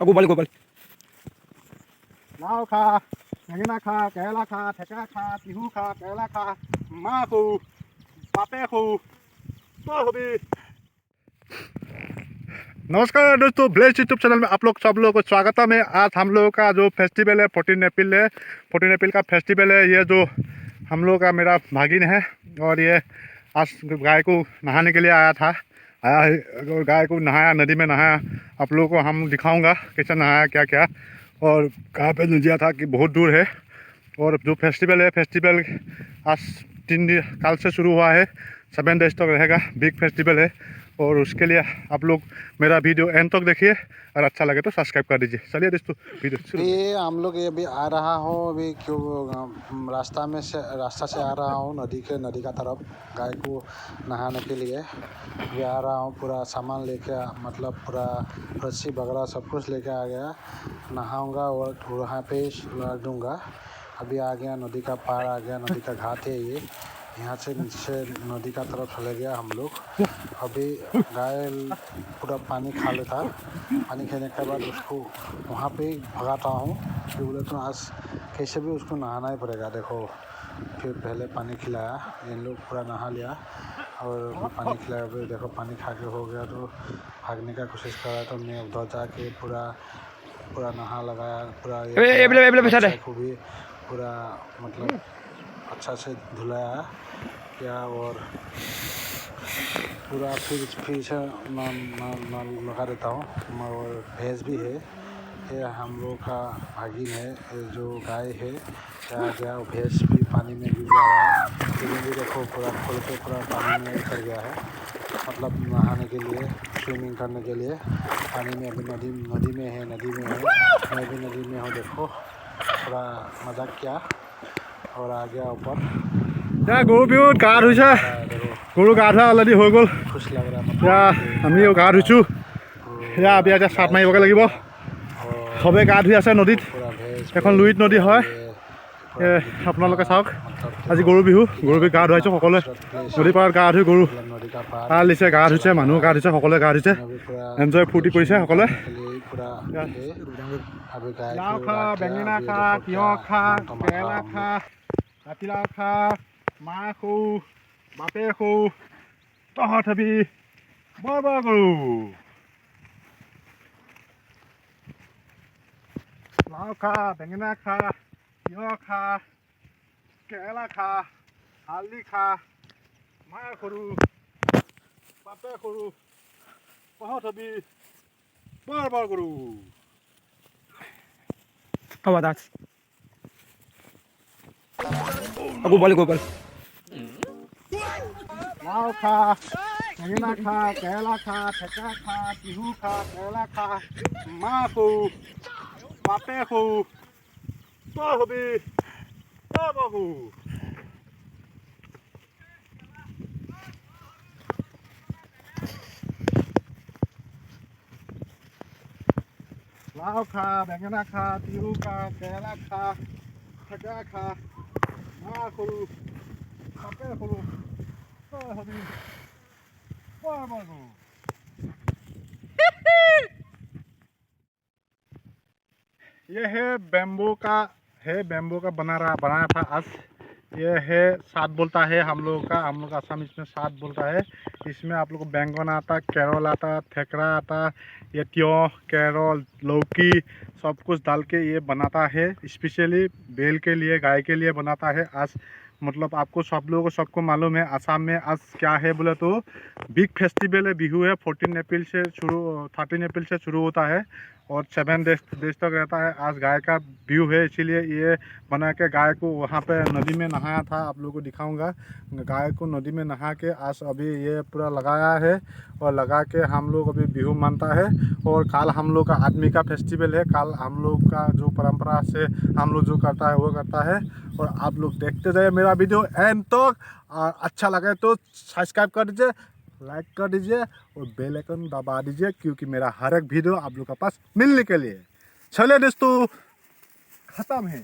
गोपाल गोपाल लाव खा बेंगना खा केला खा ठेका खा तिहू खा केला खा माँ को पापे को तो हबी। नमस्कार दोस्तों, ब्लेस यूट्यूब चैनल में आप लोग सब लोगों को स्वागतम है। आज हम लोगों का जो फेस्टिवल है 14 अप्रैल है। 14 अप्रैल का फेस्टिवल है। ये जो हम लोग का मेरा भागिन है और ये आज गाय को नहाने के लिए आया था। गाय को नहाया, नदी में नहाया। आप लोगों को हम दिखाऊंगा कैसे नहाया, क्या क्या और कहाँ पे नदिया था कि बहुत दूर है। और जो फेस्टिवल है, फेस्टिवल आज 3 दिन कल से शुरू हुआ है, 7 डेज तक रहेगा। बिग फेस्टिवल है और उसके लिए आप लोग मेरा वीडियो एंड तक देखिए और अच्छा लगे तो सब्सक्राइब कर दीजिए। चलिए दोस्तों वीडियो शुरू। ये हम लोग ये अभी आ रहा हूँ, अभी क्यों रास्ता से आ रहा हूँ नदी का तरफ गाय को नहाने के लिए। अभी आ रहा हूँ, पूरा सामान लेके, मतलब पूरा रस्सी वगैरह सब कुछ लेके आ गया। नहाऊंगा और वहाँ पे लगा दूँगा। अभी आ गया, नदी का पार आ गया, नदी का घाट है ये। यहाँ से नीचे नदी का तरफ चले गया हम लोग। अभी गाय पूरा पानी खा लेता, पानी खाने के बाद उसको वहाँ पे भगाता हूँ। फिर बोले तो आज कैसे भी उसको नहाना ही पड़ेगा। देखो, फिर पहले पानी खिलाया, इन लोग पूरा नहा लिया और पानी खिलाया। फिर देखो पानी खा के हो गया तो भागने का कोशिश कर रहा। तो मैं उधर जाके पूरा नहा लगाया, पूरा ये को भी पूरा मतलब अच्छा से धुलाया क्या और पूरा फिर से नल लगा देता हूँ। और भैंस भी है, ये हम लोग का भागिन है। ये जो गाय है क्या गया, भैंस भी पानी में गिर जा रहा है। लेकिन भी देखो पूरा खोल के पूरा पानी में उतर गया है, मतलब नहाने के लिए, स्विमिंग करने के लिए पानी में। अभी नदी में है। मैं भी नदी में हूँ। देखो पूरा मजाक किया और आ गया ऊपर। या गरु बिहुत गা ধুইছে, গৰু গা ধোৱা অলৰেডি হৈ গ'ল। खुश लग रहा है, এতিয়া আমিও গা ধুইছোঁ। সেয়া আমি এতিয়া চাপ মাৰিবগৈ লাগিব। চবেই গা ধুই আছে নদীত। এখন লুইত নদী হয়। আপোনালোকে চাওক, আজি গৰু বিহু গা ধুৱাইছোঁ সকলোৱে। নদী পাৰত গা ধুই গৰু পাল দিছে, গা ধুইছে, মানুহ গা ধুইছে, সকলোৱে গা ধুইছে, এনজয় ফূৰ্তি কৰিছে সকলোৱে। লাও খা, বেঙেনা খা, তিয়ঁহ খা, কেৰেলা খা, জাতিলাও খা, মাহ খৌ, বাপে খৌ, তহঁত হবি বৰ বৰ গৰু। লাও খা, বেঙেনা খা, তিয়ঁহ খা, কেৰেলা খা, হালধি খা, মাহ সৰু, বাপে সৰু, তহঁত হবি বৰ বৰ গৰু। How about that? Gopal Gopal लाव खा, बेंगना खा, केला खा, ठेका खा, तिहू खा, केला खा, माँ को बापे को तो हबी तो बहू। लाव खा, बेंगना खा, तिहू खा, केला खा, ठेका खा, माँ को बापे को तो हबी तो बहू। ये है बैम्बू का बनाया था आज। ये है सात बोलता है हम लोग असम इसमें सात बोलता है। इसमें आप लोग को बैंगन आता, कैरोल आता, थेकड़ा आता, ये त्यों, कैरोल, लौकी सब कुछ डाल के ये बनाता है। स्पेशली बैल के लिए, गाय के लिए बनाता है आज। मतलब आपको सब लोगों को सबको मालूम है असम में आज क्या है बोले तो बिग फेस्टिवल है, बिहू है। 13 अप्रैल से शुरू होता है और 7 डेज तक रहता है। आज गाय का व्यू है, इसीलिए ये बना के गाय को वहाँ पे नदी में नहाया था। आप लोगों को दिखाऊंगा। गाय को नदी में नहा के आज अभी ये पूरा लगाया है और लगा के हम लोग अभी बिहू मानता है। और कल हम लोग का आदमी का फेस्टिवल है। कल हम लोग का जो परंपरा से हम लोग जो करता है वो करता है। और आप लोग देखते जाइए मेरा वीडियो एंड तक। अच्छा लगे तो सब्सक्राइब कर दीजिए, लाइक कर दीजिए और बेल आइकन दबा दीजिए, क्योंकि मेरा हर एक वीडियो आप लोग के पास मिलने के लिए। चलिए दोस्तों, खत्म है।